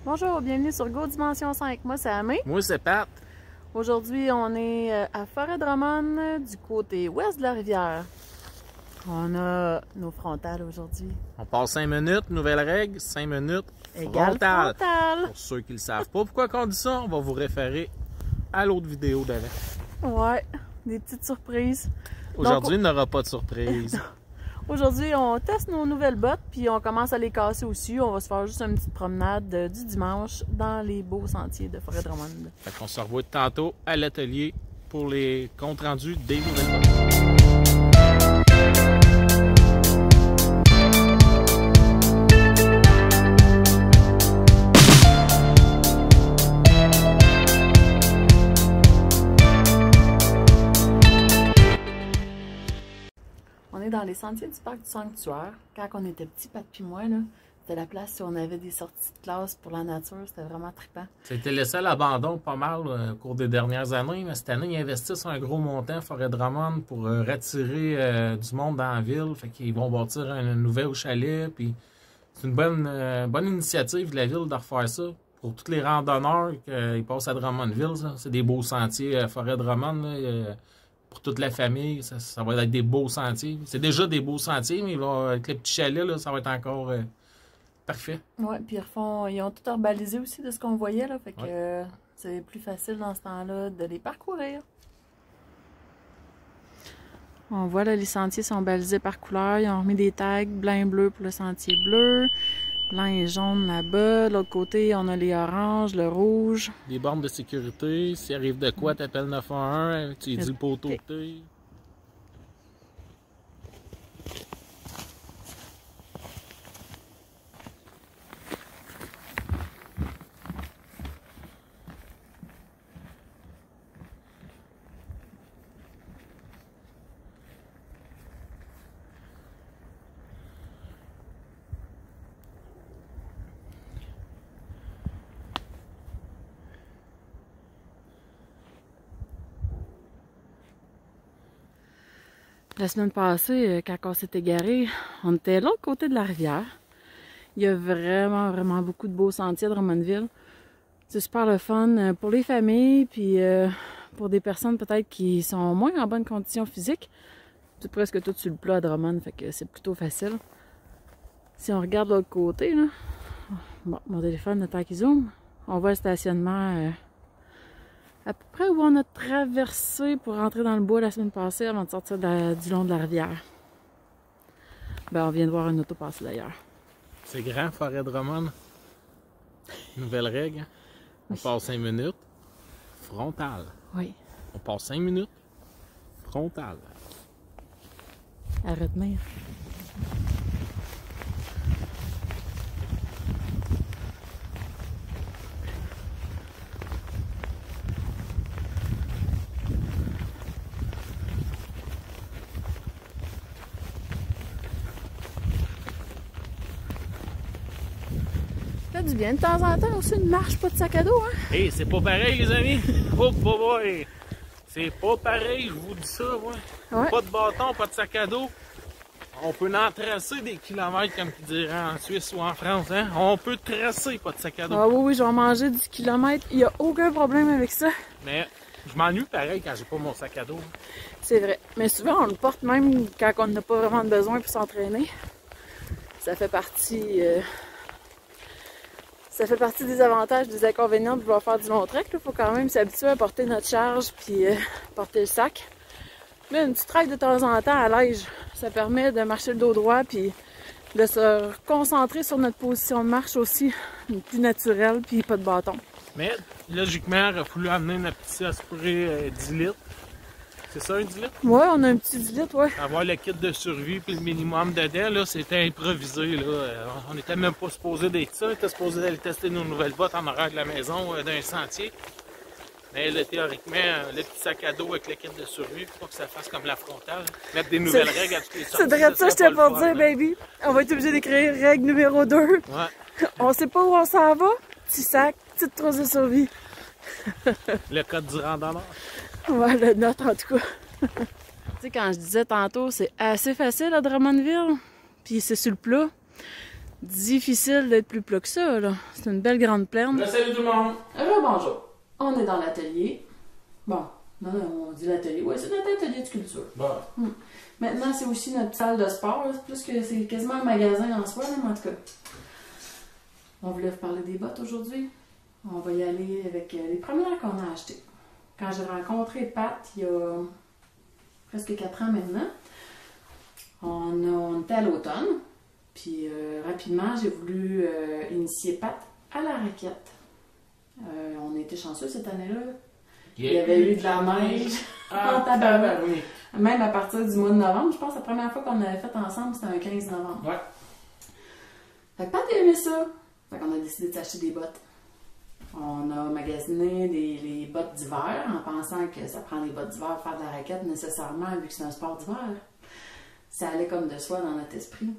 Bonjour, bienvenue sur Go Dimension 5. Moi, c'est Amé. Moi, c'est Pat. Aujourd'hui, on est à Forêt-Drummond, du côté ouest de la rivière. On a nos frontales aujourd'hui. On passe 5 minutes, nouvelle règle, 5 minutes, Égale frontale. frontale. Pour ceux qui ne le savent pas pourquoi on dit ça, on va vous référer à l'autre vidéo d'avant. Ouais, des petites surprises. Aujourd'hui, il n'y aura pas de surprise. Aujourd'hui, on teste nos nouvelles bottes, puis on commence à les casser aussi. On va se faire juste une petite promenade du dimanche dans les beaux sentiers de Forêt-Drummond. Fait qu'on se revoit tantôt à l'atelier pour les comptes rendus des nouvelles bottes. On est dans les sentiers du parc du Sanctuaire. Quand on était petit, Pat puis moi, c'était la place où on avait des sorties de classe pour la nature. C'était vraiment trippant. C'était laissé à l'abandon pas mal au cours des dernières années, mais cette année, ils investissent un gros montant à Forêt-Drummond pour rattirer du monde dans la ville. Fait qu'ils vont bâtir un nouvel chalet. Puis c'est une bonne initiative de la ville de refaire ça. Pour tous les randonneurs qui passent à Drummondville, c'est des beaux sentiers à Forêt-Drummond. Pour toute la famille, ça va être des beaux sentiers. C'est déjà des beaux sentiers, mais avec les petits chalets, là, ça va être encore parfait. Oui, puis ils ont tout rebalisé aussi de ce qu'on voyait, là, fait que c'est plus facile dans ce temps-là de les parcourir. On voit là, les sentiers sont balisés par couleur. Ils ont remis des tags blanc et bleu pour le sentier bleu, blanc et jaune là-bas. De l'autre côté, on a les oranges, le rouge. Les bornes de sécurité. S'il arrive de quoi, t'appelles 911, tu dis le poteau que t'es. La semaine passée, quand on s'est égaré, on était de l'autre côté de la rivière. Il y a vraiment beaucoup de beaux sentiers de Drummondville. C'est super le fun pour les familles, puis pour des personnes peut-être qui sont moins en bonne condition physique. C'est presque tout sur le plat à Drummond, fait que c'est plutôt facile. Si on regarde de l'autre côté, là, bon, mon téléphone, le temps qu'il zoome, on voit le stationnement à peu près où on a traversé pour rentrer dans le bois la semaine passée avant de sortir du long de la rivière. Ben, on vient de voir une auto passer d'ailleurs. C'est grand, Forêt-Drummond. Nouvelle règle. On passe 5 minutes. Frontale. Oui. On passe 5 minutes. Frontale. À retenir. Ça fait du bien de temps en temps aussi une marche, pas de sac à dos, hein? Hey, c'est pas pareil, les amis. Oh boy. C'est pas pareil, je vous dis ça, moi. Ouais. Pas de bâton, pas de sac à dos. On peut en tracer des kilomètres, comme tu dirais en Suisse ou en France, hein? On peut tracer, pas de sac à dos. Ah oui, je vais manger 10 km. Il n'y a aucun problème avec ça. Mais je m'ennuie pareil quand j'ai pas mon sac à dos. C'est vrai. Mais souvent, on le porte même quand on n'a pas vraiment besoin pour s'entraîner. Ça fait partie... Ça fait partie des avantages, des inconvénients de vouloir faire du long trek. Il faut quand même s'habituer à porter notre charge puis porter le sac. Mais une petite trek de temps en temps allège. Ça permet de marcher le dos droit puis de se concentrer sur notre position de marche aussi, plus naturelle puis pas de bâton. Mais logiquement, il aurait fallu amener notre petit aspiré 10 litres. C'est ça, un 10 litres? Ouais, on a un petit 10 litres, ouais. Avoir le kit de survie puis le minimum dedans, là, c'était improvisé. Là. On n'était même pas supposé d'être ça. On était supposé aller tester nos nouvelles bottes en arrière de la maison d'un sentier. Mais là, théoriquement, le petit sac à dos avec le kit de survie, faut pas que ça fasse comme la frontale. Mettre des nouvelles règles à toutes les sorties. C'est vrai de ça, je t'ai pour dire, baby. On va être obligé d'écrire règle numéro 2. Ouais. On sait pas où on s'en va. Petit sac, petite trousse de survie. Le code du randonneur. Ouais, le note en tout cas. Tu sais, quand je disais tantôt, c'est assez facile à Drummondville, puis c'est sur le plat. Difficile d'être plus plat que ça, là. C'est une belle grande plaine. Salut tout le monde! Bonjour. On est dans l'atelier. Bon, non, on dit l'atelier. Oui, c'est notre atelier de sculpture. Bon. Maintenant, c'est aussi notre salle de sport. C'est plus que c'est quasiment un magasin en soi, là, mais en tout cas. On voulait vous parler des bottes aujourd'hui. On va y aller avec les premières qu'on a achetées. Quand j'ai rencontré Pat, il y a presque 4 ans maintenant, on était à l'automne. Puis rapidement, j'ai voulu initier Pat à la raquette. On a été chanceux cette année-là. Il y avait eu de la neige en tabarouette. Oui. Même à partir du mois de novembre. Je pense que la première fois qu'on avait fait ensemble, c'était un 15 novembre. Ouais. Fait que Pat a aimé ça. Fait qu'on a décidé de s'acheter des bottes. On a magasiné les bottes d'hiver en pensant que ça prend des bottes d'hiver pour faire de la raquette nécessairement vu que c'est un sport d'hiver. Ça allait comme de soi dans notre esprit.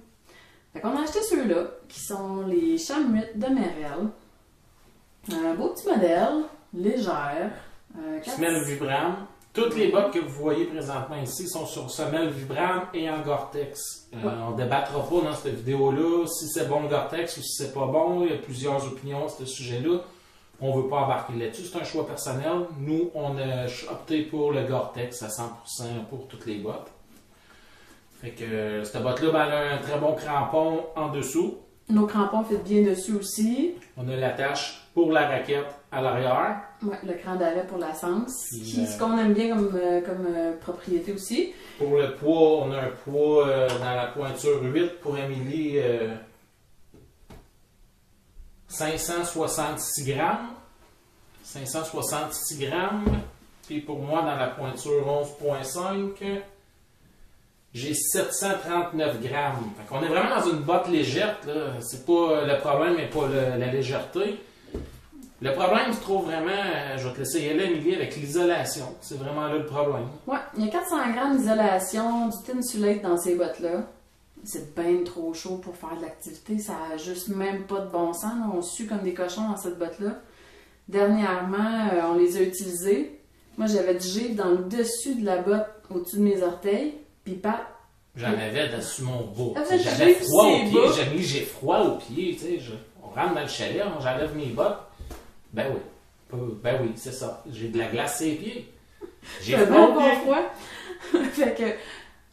Fait qu'on a acheté ceux-là qui sont les Chamuit de Merrell. Un beau petit modèle, légère. Semelle Vibram. Toutes les bottes que vous voyez présentement ici sont sur semelle Vibram et en Gore-Tex. On ne débattra pas dans cette vidéo-là si c'est bon le Gore-Tex ou si c'est pas bon. Il y a plusieurs opinions à ce sujet-là. On ne veut pas embarquer là-dessus. C'est un choix personnel. Nous, on a opté pour le Gore-Tex à 100% pour toutes les bottes. Fait que cette botte-là, ben, elle a un très bon crampon en dessous. Nos crampons fit bien dessus aussi. On a l'attache pour la raquette à l'arrière. Ouais, le cran d'arrêt pour la sens. Puis, ce qu'on aime bien comme propriété aussi. Pour le poids, on a un poids dans la pointure 8 pour Émilie 566 grammes. 566 grammes. Puis pour moi, dans la pointure 11,5, j'ai 739 grammes. Fait qu'on est vraiment dans une botte légère. C'est pas le problème, mais pas la légèreté. Le problème se trouve vraiment, je vais te laisser y aller, Émilie, avec l'isolation. C'est vraiment là le problème. Ouais, il y a 400 grammes d'isolation, du tinsulate dans ces bottes-là. C'est bien trop chaud pour faire de l'activité. Ça n'a juste même pas de bon sens. Là. On sue comme des cochons dans cette botte-là. Dernièrement, on les a utilisées. Moi, j'avais du givre dans le dessus de la botte, au-dessus de mes orteils. Puis Pat. J'en avais dessus mon bas. J'avais froid aux pieds. J'ai froid aux pieds. On rentre dans le chalet, j'enlève mes bottes. Ben oui, c'est ça. J'ai de la glace sur les pieds. J'ai froid aux pieds. Fait que,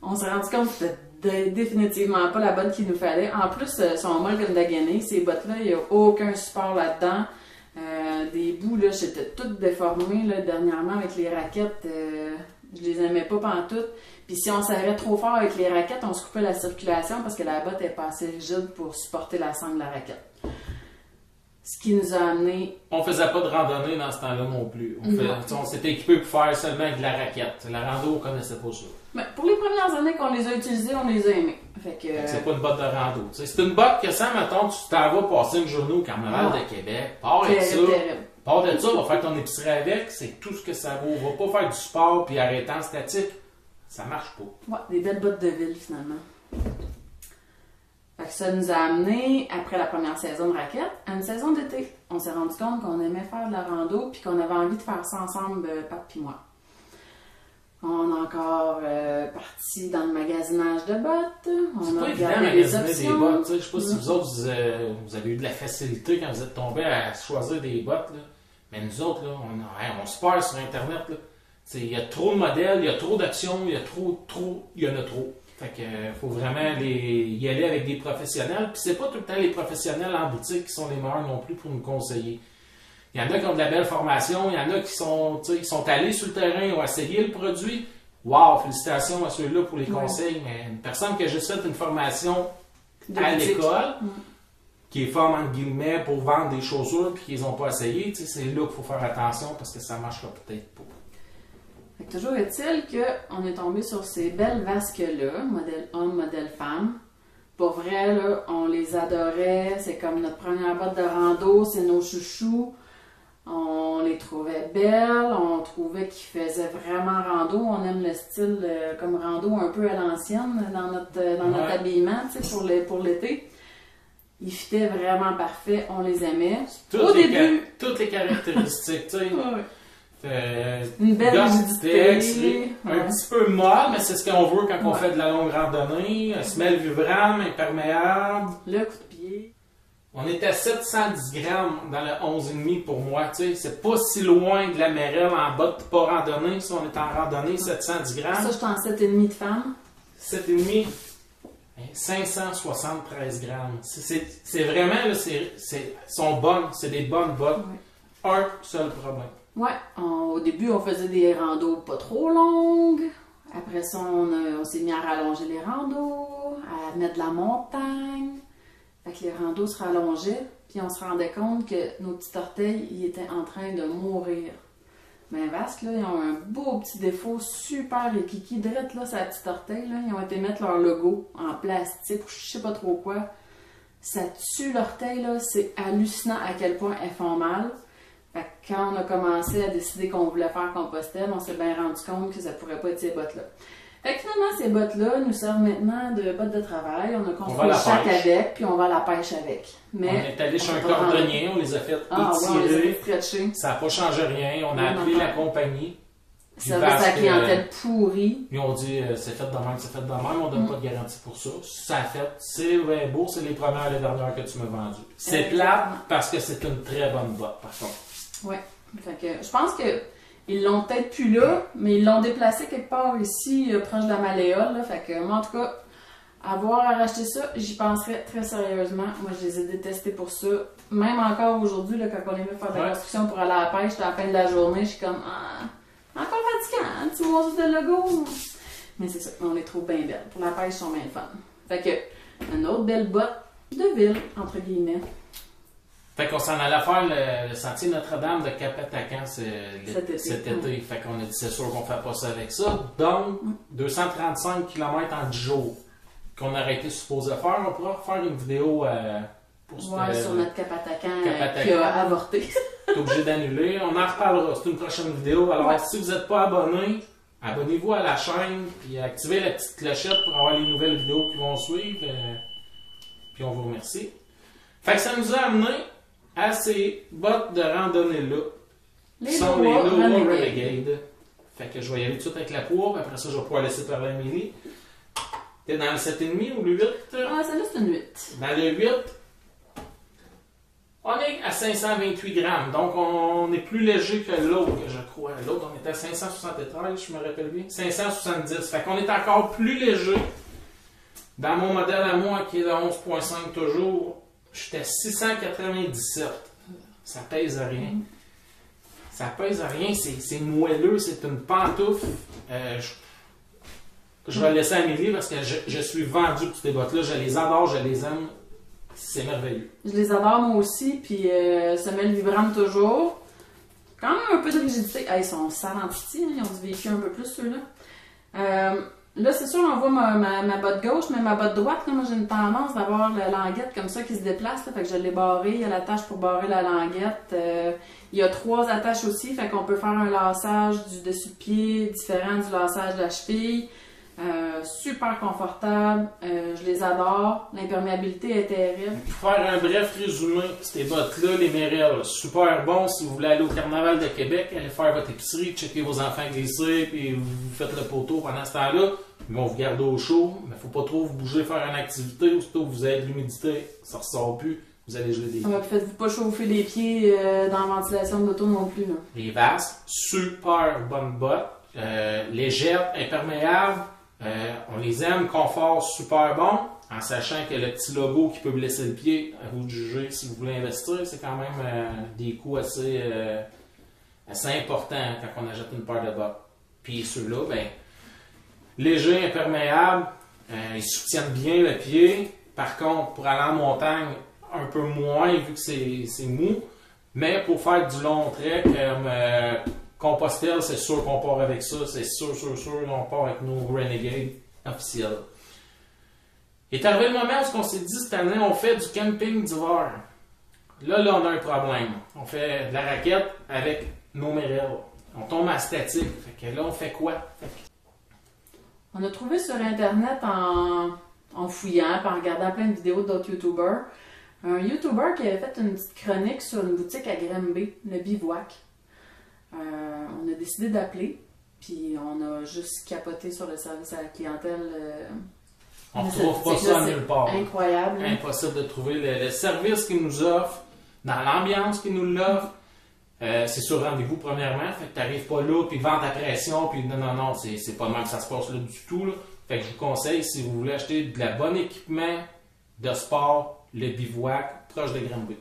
on s'est rendu compte que c'était définitivement pas la botte qu'il nous fallait. En plus, sont molles comme d'againer. Ces bottes-là, il n'y a aucun support là-dedans. Des bouts, là, j'étais toutes déformées là, dernièrement avec les raquettes. Je les aimais pas pantoute. Puis si on serrait trop fort avec les raquettes, on se coupait la circulation parce que la botte n'est pas assez rigide pour supporter la sangle de la raquette. Ce qui nous a amené... On faisait pas de randonnée dans ce temps-là non plus. On s'était équipé pour faire seulement avec de la raquette. La rando, on connaissait pas ça. Mais pour les premières années qu'on les a utilisées, on les a aimées. C'est pas une botte de rando. C'est une botte que ça, mettons, tu t'en vas passer une journée au Carnaval de Québec. Pars de ça, va faire ton épicerie avec. C'est tout ce que ça vaut. Va pas faire du sport puis arrêter en statique. Ça marche pas. Ouais, des belles bottes de ville finalement. Fait que ça nous a amené, après la première saison de raquette, à une saison d'été. On s'est rendu compte qu'on aimait faire de la rando puis qu'on avait envie de faire ça ensemble, Pat puis moi. On a encore parti dans le magasinage de bottes. C'est pas évident de magasiner des bottes. Je sais pas si vous autres, vous avez eu de la facilité quand vous êtes tombés à choisir des bottes. Là. Mais nous autres, là, on se perd sur Internet. Il y a trop de modèles, il y a trop d'options, il y en a trop. Fait que faut vraiment y aller avec des professionnels. Puis c'est pas tout le temps les professionnels en boutique qui sont les meilleurs non plus pour nous conseiller. Il y en a qui ont de la belle formation, il y en a qui sont allés sur le terrain, ont essayé le produit. Wow, félicitations à ceux-là pour les conseils. Mais une personne qui a juste fait une formation à l'école, qui est forme entre guillemets pour vendre des chaussures puis qu'ils n'ont pas essayé, c'est là qu'il faut faire attention parce que ça ne marchera peut-être pas. Fait que toujours est-il qu'on est tombé sur ces belles vasques-là, modèle homme, modèle femme. Pour vrai, là, on les adorait. C'est comme notre première botte de rando, c'est nos chouchous. On les trouvait belles, on trouvait qu'ils faisaient vraiment rando. On aime le style comme rando un peu à l'ancienne dans notre habillement pour l'été. Ils fitaient vraiment parfait, on les aimait. Toutes les caractéristiques, tu sais. Une belle rigidité, un petit peu molle, mais c'est ce qu'on veut quand on fait de la longue randonnée. Semelle Vibram, imperméable. Le coup de pied. On est à 710 grammes dans le 11,5 pour moi. Tu sais, c'est pas si loin de la Merrell en bas de pas randonnée. Si on est en randonnée, 710 grammes. Ça, je suis en 7,5 de femme. 7,5, 573 grammes. C'est vraiment, là, sont bonnes. C'est des bonnes bottes. Ouais. Un seul problème. Ouais, au début, on faisait des randos pas trop longues. Après ça, on s'est mis à rallonger les randos, à mettre de la montagne. Fait que les randos se rallongeaient, puis on se rendait compte que nos petits orteils, ils étaient en train de mourir. Mais Vasque, là, ils ont un beau petit défaut super ékiki. Drette, là, sa petite orteil, là, ils ont été mettre leur logo en plastique ou je sais pas trop quoi. Ça tue l'orteil, là, c'est hallucinant à quel point elles font mal. Fait que quand on a commencé à décider qu'on voulait faire Compostelle, on s'est bien rendu compte que ça pourrait pas être ces bottes-là. Fait que finalement, ces bottes-là nous servent maintenant de bottes de travail. On a construit le sac avec, puis on va à la pêche avec. Mais on est allé chez un cordonnier, on les a fait étirer. Ouais, on les a fait stretcher. Ça n'a pas changé rien. On a appelé la compagnie. Service à clientèle pourri. Ils ont dit c'est fait de même, c'est fait de même, on donne pas de garantie pour ça. Ça a fait, c'est bien beau, c'est les premières et les dernières que tu m'as vendues. C'est plate parce que c'est une très bonne botte, par contre. Oui. Fait que je pense que ils l'ont peut-être plus là, mais ils l'ont déplacé quelque part ici, proche de la Malléole. Là. Fait que moi, en tout cas, avoir à racheter ça, j'y penserais très sérieusement. Moi, je les ai détestés pour ça. Même encore aujourd'hui, là, quand on est venu faire de la construction pour aller à la pêche, à la fin de la journée, je suis comme encore fatigant, un petit morceau de logo. Mais c'est ça, on les trouve bien belles. Pour la pêche, ils sont bien fun. Fait que, une autre belle botte de ville, entre guillemets. Fait qu'on s'en allait faire le sentier Notre-Dame de Cap-Attaquant cet été. Fait qu'on a dit c'est sûr qu'on fait pas ça avec ça. Donc, 235 km en 10 jours qu'on aurait été supposé faire. On pourra refaire une vidéo pour sur notre Cap-Attaquant qui a avorté. T'es obligé d'annuler. On en reparlera. C'est une prochaine vidéo. Alors, si vous n'êtes pas abonné, abonnez-vous à la chaîne et activez la petite clochette pour avoir les nouvelles vidéos qui vont suivre. Puis on vous remercie. Fait que ça nous a amené à ces bottes de randonnée-là. Les sont les Lowa Renegade. Fait que je vais y aller tout de suite avec la poire, puis après ça, je vais pouvoir laisser parler Amélie. T'es dans le 7,5 ou le 8? Ah, celle-là, c'est une 8. Dans le 8, on est à 528 grammes. Donc, on est plus léger que l'autre, je crois. L'autre, on était à 573, je me rappelle bien. 570. Fait qu'on est encore plus léger. Dans mon modèle à moi, qui est de 11,5 toujours, j'étais à 697. Ça pèse à rien. Ça pèse à rien. C'est moelleux. C'est une pantoufle. Je vais laisser Amélie parce que je suis vendu pour ces bottes-là. Je les adore, je les aime. C'est merveilleux. Je les adore moi aussi. Puis semelle Vibram toujours. Quand même un peu de rigidité. Ils sont salentis. Ils ont du vécu un peu plus ceux-là. Là, c'est sûr, on voit ma botte gauche, mais ma botte droite, là, moi j'ai une tendance d'avoir la languette comme ça qui se déplace. Là, fait que je l'ai barrée. Il y a l'attache pour barrer la languette. Il y a 3 attaches aussi, fait qu'on peut faire un laçage du dessus-pied différent du laçage de la cheville. Super confortable. Je les adore. L'imperméabilité est terrible. Pour faire un bref résumé, ces bottes-là, les Merrell, super bon si vous voulez aller au Carnaval de Québec, aller faire votre épicerie, checker vos enfants glisser, puis vous faites le poteau pendant ce temps-là. Ils vont vous garder au chaud, mais faut pas trop vous bouger, faire une activité, aussitôt que vous avez de l'humidité, ça ressort plus, vous allez geler des pieds. Faites-vous pas chauffer les pieds dans la ventilation de l'auto non plus. Là. Les Vasques, super bonnes bottes, légères, imperméables. On les aime, confort super bon, en sachant que le petit logo qui peut blesser le pied, à vous de juger si vous voulez investir, c'est quand même des coûts assez importants quand on achète une paire de bottes. Puis ceux-là, ben, légers, imperméables, ils soutiennent bien le pied. Par contre, pour aller en montagne, un peu moins vu que c'est mou, mais pour faire du long trait comme Compostelle, c'est sûr qu'on part avec ça. C'est sûr, on part avec nos Renegade officiels. Il est arrivé le moment où on s'est dit cette année, on fait du camping d'hiver. Là, on a un problème. On fait de la raquette avec nos Merrell. On tombe à statique. Fait que là, on fait quoi? On a trouvé sur Internet en fouillant, en regardant plein de vidéos d'autres YouTubers, un YouTuber qui avait fait une petite chronique sur une boutique à Granby, le Bivouac. On a décidé d'appeler, puis on a juste capoté sur le service à la clientèle. On ne trouve pas ça nulle part. Incroyable. Impossible de trouver le service qu'ils nous offrent, dans l'ambiance qu'ils nous l'offrent. C'est sur rendez-vous, premièrement. Fait que t'arrives pas là, puis vente à pression, puis non, c'est pas mal que ça se passe là du tout. Là. Fait que je vous conseille, si vous voulez acheter de la bonne équipement de sport, le bivouac, proche de Granby.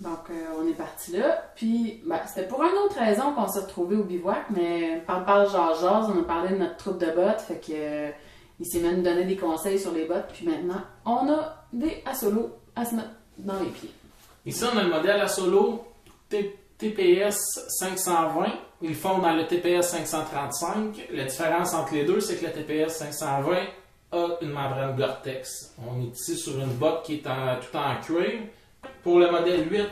Donc, on est parti là. Puis, c'était pour une autre raison qu'on s'est retrouvés au bivouac, mais par jase, on a parlé de notre troupe de bottes, fait que il s'est même donné des conseils sur les bottes, puis maintenant, on a des Asolo à se mettre dans les pieds. Ici, on a le modèle Asolo TPS 520. Ils font dans le TPS 535. La différence entre les deux, c'est que le TPS 520 a une membrane Gore-Tex. On est ici sur une botte qui est tout en cuir. Pour le modèle 8,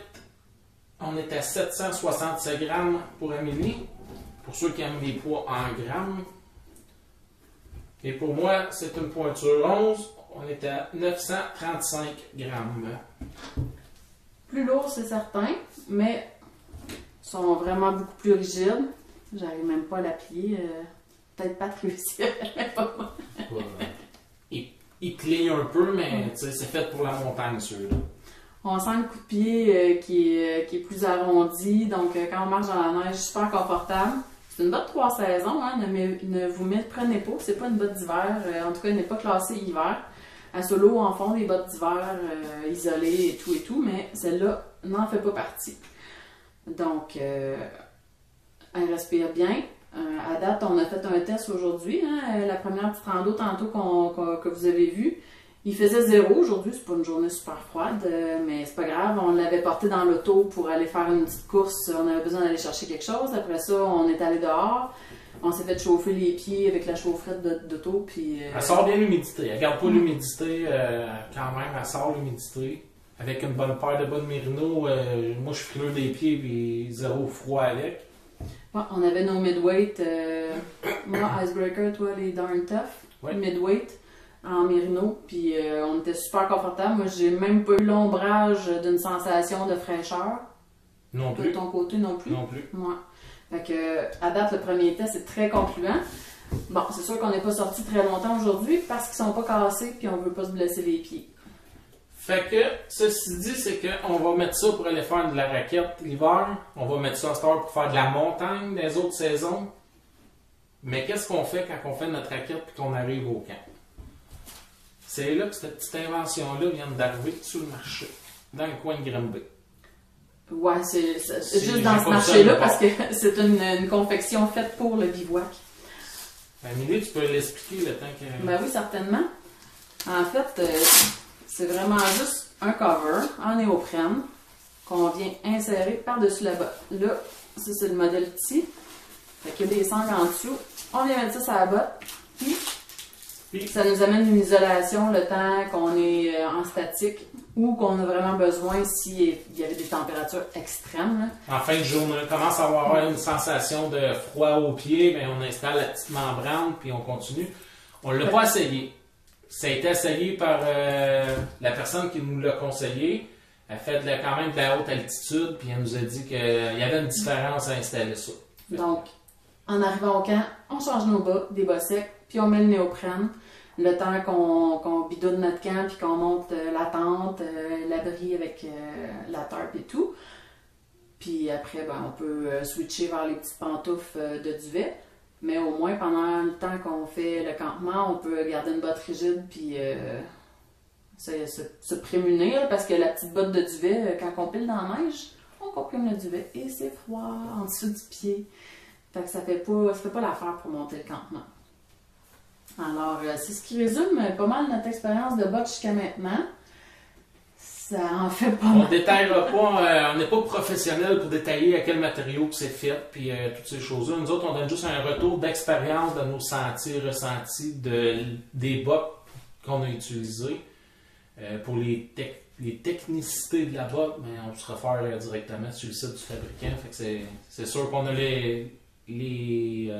on est à 767 grammes pour Amélie. Pour ceux qui aiment les poids en grammes. Et pour moi, c'est une pointure 11. On est à 935 grammes. Plus lourd, c'est certain, mais sont vraiment beaucoup plus rigides. J'arrive même pas à la plier. Peut-être pas réussir, mais pas moi. Il plie un peu, mais c'est fait pour la montagne, ceux-là. On sent le coup de pied qui est plus arrondi, donc quand on marche dans la neige, super confortable. C'est une botte 3 saisons, hein, ne vous prenez pas, c'est pas une botte d'hiver, en tout cas elle n'est pas classée hiver. Asolo en font des bottes d'hiver isolées et tout, mais celle-là n'en fait pas partie. Donc, elle respire bien. À date, on a fait un test aujourd'hui, hein, la première petite rando tantôt que vous avez vue. Il faisait 0 aujourd'hui, c'est pas une journée super froide, mais c'est pas grave. On l'avait porté dans l'auto pour aller faire une petite course. On avait besoin d'aller chercher quelque chose. Après ça, on est allé dehors. On s'est fait chauffer les pieds avec la chaufferette d'auto. Puis, elle sort bien l'humidité. Elle garde pas l'humidité quand même. Elle sort l'humidité. Avec une bonne paire de bonnes Merino, moi je suis frileux des pieds et zéro froid avec. Ouais, on avait nos midweight. Moi, Icebreaker, toi, les Darn Tough. Ouais. Midweight. En Merino, puis on était super confortable. Moi, j'ai même pas eu l'ombrage d'une sensation de fraîcheur. Non plus. De ton côté, non plus. Non plus. Ouais. Fait que, à date, le premier test est très concluant. Bon, c'est sûr qu'on n'est pas sorti très longtemps aujourd'hui parce qu'ils sont pas cassés puis on veut pas se blesser les pieds. Fait que, ceci dit, c'est qu'on va mettre ça pour aller faire de la raquette l'hiver. On va mettre ça à cette heure pour faire de la montagne des autres saisons. Mais qu'est-ce qu'on fait quand on fait notre raquette et qu'on arrive au camp? C'est là que cette petite invention-là vient d'arriver sur le marché, dans le coin de Granby. Ouais, c'est juste dans ce marché-là parce que c'est une confection faite pour le bivouac. Amélie, tu peux l'expliquer le temps que... Ben oui, certainement. En fait, c'est vraiment juste un cover en néoprène qu'on vient insérer par-dessus la botte. Là, ça c'est le modèle petit. Fait qu'il y a des sangles en dessous. On vient mettre ça sur la botte. Puis, ça nous amène une isolation le temps qu'on est en statique ou qu'on a vraiment besoin s'il y avait des températures extrêmes. Là. En fin de journée, on commence à avoir une sensation de froid aux pieds, mais on installe la petite membrane puis on continue. On ne l'a pas essayé. Ça a été essayé par la personne qui nous l'a conseillé. Elle fait quand même de la haute altitude puis elle nous a dit qu'il y avait une différence à installer ça. Donc, en arrivant au camp, on change nos bas, des bas secs, puis on met le néoprène. Le temps qu'on bidonne notre camp, puis qu'on monte la tente, l'abri avec la tarpe et tout. Puis après, on peut switcher vers les petites pantoufles de duvet. Mais au moins, pendant le temps qu'on fait le campement, on peut garder une botte rigide, puis se prémunir, parce que la petite botte de duvet, quand on pile dans la neige, on comprime le duvet et c'est froid en dessous du pied. Fait que ça fait pas l'affaire pour monter le campement. Alors, c'est ce qui résume pas mal notre expérience de botte jusqu'à maintenant. Ça en fait pas mal. On détaillera pas, on n'est pas professionnel pour détailler à quel matériau que c'est fait, puis toutes ces choses-là. Nous autres, on donne juste un retour d'expérience de nos ressentis des bottes qu'on a utilisées. Pour les technicités de la botte, mais on se réfère directement sur le site du fabricant. Fait que c'est sûr qu'on a les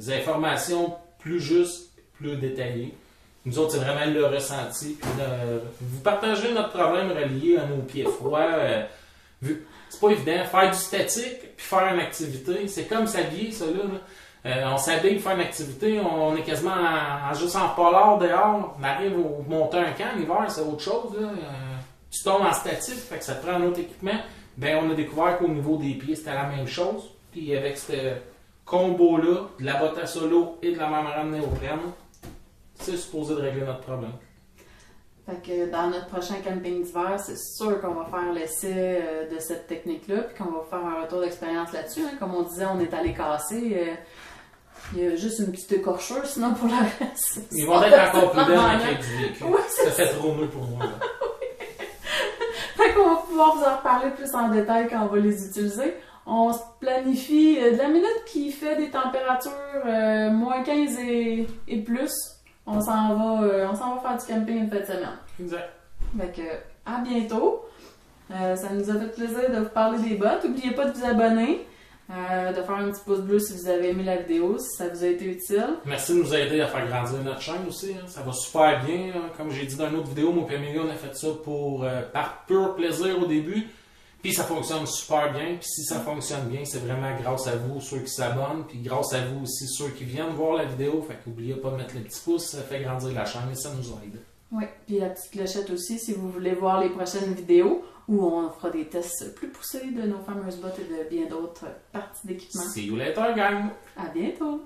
informations plus justes, plus détaillées. Nous autres, c'est vraiment le ressenti. Puis vous partagez notre problème relié à nos pieds froids. C'est pas évident. Faire du statique puis faire une activité, c'est comme s'habiller, ça là. On s'habille pour faire une activité, on est quasiment juste en polar dehors. On arrive au monter un camp, l'hiver, c'est autre chose. Là. Tu tombes en statique, fait que ça te prend un autre équipement. Ben, on a découvert qu'au niveau des pieds, c'était la même chose. Puis avec ce combo-là, de la botte à solo et de la membrane néoprène, c'est supposé de régler notre problème. Fait que dans notre prochain camping d'hiver, c'est sûr qu'on va faire l'essai de cette technique-là, puis qu'on va faire un retour d'expérience là-dessus. Hein. Comme on disait, on est allé casser. Il y a juste une petite écorchure, sinon pour le reste. Ils vont être encore plus belles avec du véhicule. Ouais, ça fait trop mieux pour moi. Fait qu'on va pouvoir vous en reparler plus en détail quand on va les utiliser. On se planifie de la minute qui fait des températures moins 15 et plus. On s'en va faire du camping une fin de semaine. Exact. Fait que, à bientôt. Ça nous a fait plaisir de vous parler des bottes. N'oubliez pas de vous abonner, de faire un petit pouce bleu si vous avez aimé la vidéo, si ça vous a été utile. Merci de nous aider à faire grandir notre chaîne aussi. Hein. Ça va super bien. Hein. Comme j'ai dit dans une autre vidéo, moi et Amélie, on a fait ça par pur plaisir au début. Puis ça fonctionne super bien. Puis si ça fonctionne bien, c'est vraiment grâce à vous, ceux qui s'abonnent. Puis grâce à vous aussi, ceux qui viennent voir la vidéo. Fait qu'oubliez pas de mettre le petit pouce, ça fait grandir la chaîne et ça nous aide. Oui, puis la petite clochette aussi si vous voulez voir les prochaines vidéos où on fera des tests plus poussés de nos fameuses bottes et de bien d'autres parties d'équipement. See you later, gang! À bientôt!